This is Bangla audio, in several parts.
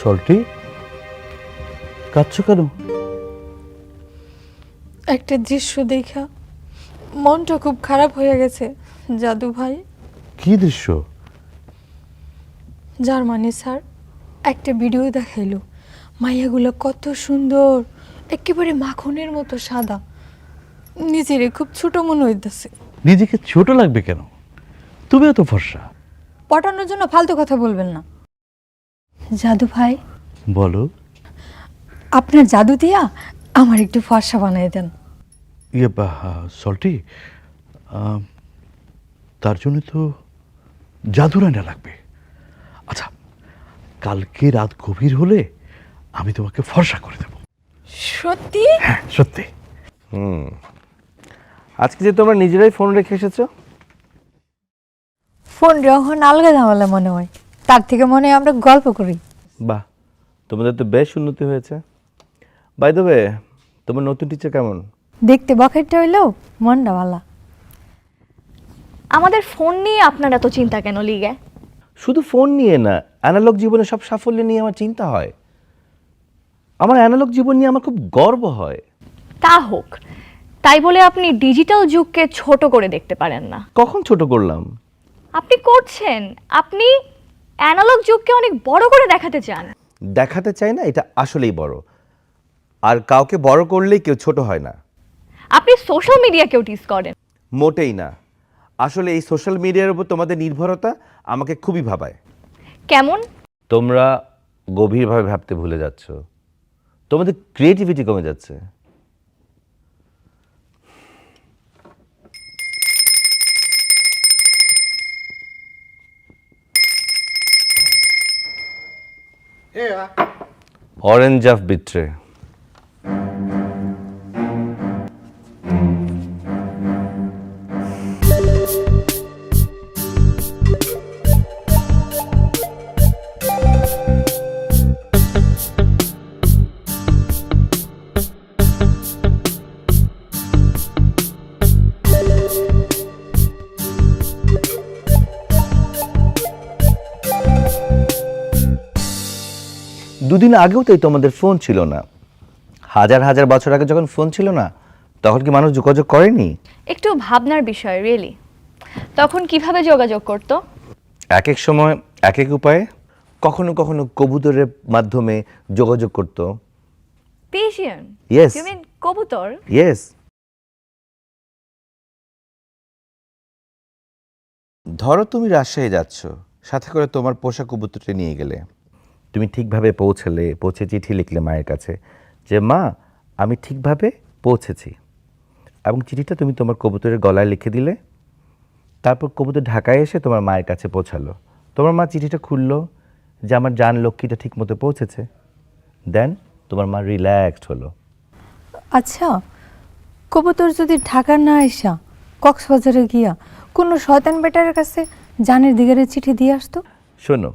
সল্টি, কাঁদছো কেন? একটা দৃশ্য দেখা মনটা খুব খারাপ হয়ে গেছে জাদু ভাই। কি দৃশ্য? জার্মানি স্যার একটা ভিডিও দেখাইলো, মাইয়াগুলো কত সুন্দর, একেবারে মাখনের মতো সাদা। নিজেরে খুব ছোট মনে হইতেছে। নিজেকে ছোট লাগবে কেন? তুমিও তো ফর্সা। পটানোর জন্য ফালতু কথা বলবেন না। জাদু ভাই, বলো। আপনার জাদু দিয়া আমার একটু ফর্সা বানিয়ে দেন। সল্টি, তার জন্য তো জাদু রান্না লাগবে। আচ্ছা, কালকে রাত গভীর হলে আমি তোমাকে ফর্সা করে দেব। সত্যি? হ্যাঁ, সত্যি। আজকে যে তোমরা নিজেরাই ফোন রেখে এসেছো। ফোন যখন আলগা ঝামেলা মনে হয়, তার থেকে মনে হয় আমরা গল্প করি। বাহ, তোমাদের তো বেশ উন্নতি হয়েছে। বাই দ্য ওয়ে, তোমার নতুন টিচার কেমন? দেখতে বকেটটা হইলেও মনটা ভালো। আমাদের ফোন নিয়ে আপনার এত চিন্তা কেন লিগে? শুধু ফোন নিয়ে না, অ্যানালগ জীবনে সব সাফল্য নিয়ে আমার চিন্তা হয়। আমার অ্যানালগ জীবন নিয়ে আমার খুব গর্ব হয়। তা হোক, তাই বলে আপনি ডিজিটাল যুগকে ছোট করে দেখতে পারেন না। কখন ছোট করলাম? আপনি করছেন, আপনি অ্যানালগ যুগকে অনেক বড় করে দেখাতে চান। দেখাতে চাই না, এটা আসলেই বড়। আর কাউকে বড় করলেই কেউ ছোট হয় না। আপনি সোশ্যাল মিডিয়াকেও টিজ করেন। মোটেই না। আসলে এই সোশ্যাল মিডিয়ার উপর তোমাদের নির্ভরতা আমাকে খুবই ভাবায়। কেমন? তোমরা গভীরভাবে ভাবতে ভুলে যাচ্ছ, তোমাদের ক্রিয়েটিভিটি কমে যাচ্ছে। Orange of betray. দুদিন আগেও তো তোমাদের ফোন ছিল না। হাজার হাজার বছর আগে যখন ফোন ছিল না, তখন কি মানুষ যোগাযোগ করেনি? একটু ভাবনার বিষয় রিয়েলি। তখন কিভাবে যোগাযোগ করতো? এক এক সময় এক এক উপায়ে। কখনো কখনো কবুতরের মাধ্যমে যোগাযোগ করতো। পিজিয়ন? Yes. ইউ মিন কবুতর? ইয়েস। ধরো তুমি রাজশাহী যাচ্ছ, সাথে করে তোমার পোষা কবুতরটি নিয়ে গেলে। তুমি ঠিকভাবে পৌঁছে চিঠি লিখলে মায়ের কাছে যে মা, আমি ঠিকভাবে পৌঁছেছি, এবং চিঠিটা তুমি তোমার কবুতরের গলায় লিখে দিলে। তারপর কবুতর ঢাকায় এসে তোমার মায়ের কাছে পৌঁছালো। তোমার মা চিঠিটা খুললো যে আমার জান লক্ষ্মীটা ঠিকমতো পৌঁছেছে। দেন তোমার মা রিল্যাক্সড হলো। আচ্ছা, কবুতর যদি ঢাকা না আইসা কক্সবাজারে গিয়া কোনো শয়তান বেটারের কাছে জানের দিগারে চিঠি দিয়ে আসতো? শোনো,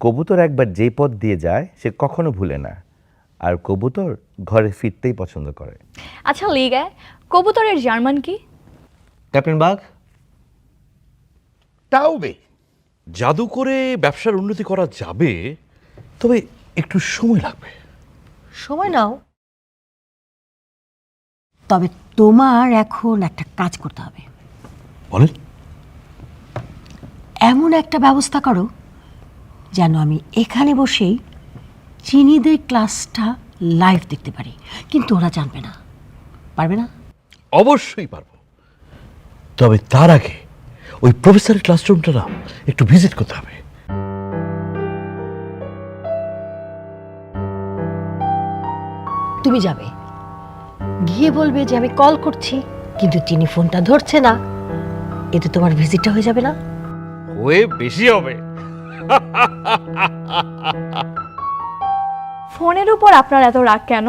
কবুতর একবার যেই পথ দিয়ে যায় সে কখনো ভুলে না, আর কবুতর ঘরে ফিরতেই পছন্দ করে। আচ্ছা লিগে, কবুতরের জার্মান কি? ক্যাপ্টেন বাঘ। তাওবে জাদু করে ব্যবসার উন্নতি করা যাবে, তবে একটু সময় লাগবে। সময় নাও, তবে তোমার এখন একটা কাজ করতে হবে। বলেন। এমন একটা ব্যবস্থা করো যেন আমি এখানে বসেই চিনিদের ক্লাসটা লাইভ দেখতে পারি, কিন্তু ওরা জানবে না। পারবে না? অবশ্যই পারবো, তবে তার আগে ওই প্রফেসরের ক্লাসরুমটা না একটু ভিজিট করতে হবে। তুমি যাবে, গিয়ে বলবে যে আমি কল করছি, কিন্তু চিনি ফোনটা ধরছে না। এতে তোমার ভিজিটটা হয়ে যাবে না? হয়ে বেশি হবে। ফোনের উপর আপনার এত রাগ কেন?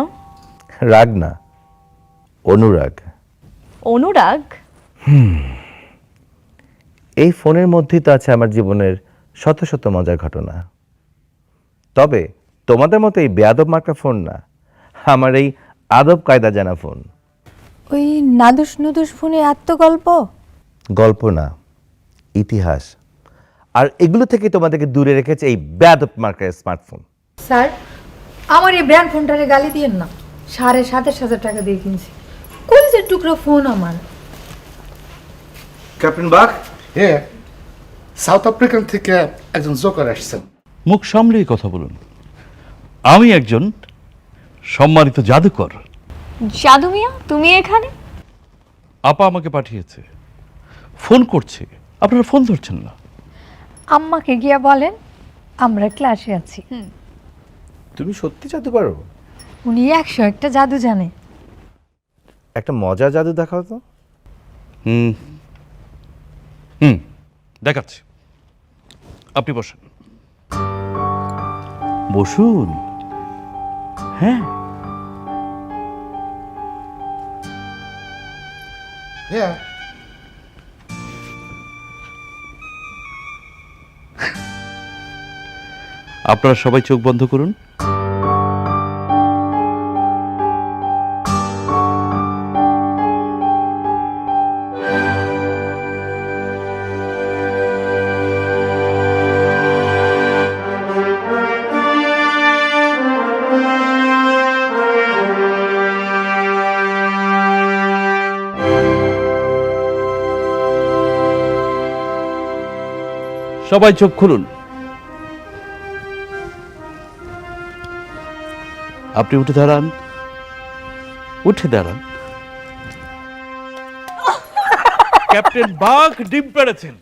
রাগ না, অনুরাগ। অনুরাগ? এই ফোনের মধ্যেই তো আছে আমার জীবনের শত শত মজার ঘটনা। তবে তোমাদের মতো এই বেয়াদব মার্কা ফোন না, আমার এই আদব কায়দা জানা ফোন। ওই নাদুস নুদুস ফোনে এত গল্প? গল্প না, ইতিহাস। আর এগুলো থেকে তোমাদেরকে দূরে রেখেছে এই বেয়াদব মার্কার স্মার্টফোন। স্যার আমার এই ব্র্যান্ড ফোনটারে গালি দিয়েন না, 7,500 টাকা দিয়ে কিনছি, কলিজের টুকরো ফোন আমার। ক্যাপ্টেন বাক, হ্যাঁ, সাউথ আফ্রিকান থেকে একজন জোকার আসছেন। মুখ সামলেই কথা বলুন। আমি একজন সম্মানিত জাদুকর। জাদু মিয়া, তুমি এখানে? আপা আমাকে পাঠিয়েছে, ফোন করছে, আপনারা ফোন ধরছেন না। আম্মাকে গিয়া বলেন আমরা ক্লাসে আছি। তুমি সত্যি জাদু পারো? উনি 101টা জাদু জানে। একটা মজার জাদু দেখাও তো। হুম হুম দেখাচ্ছি, আপনি বসেন। বসুন। হ্যাঁ, হ্যাঁ, আপনারা সবাই চোখ বন্ধ করুন। সবাই চোখ খুলুন। আপনি উঠে দাঁড়ান, উঠে দাঁড়ান। ক্যাপ্টেন বাঘ ডিম পেড়েছেন।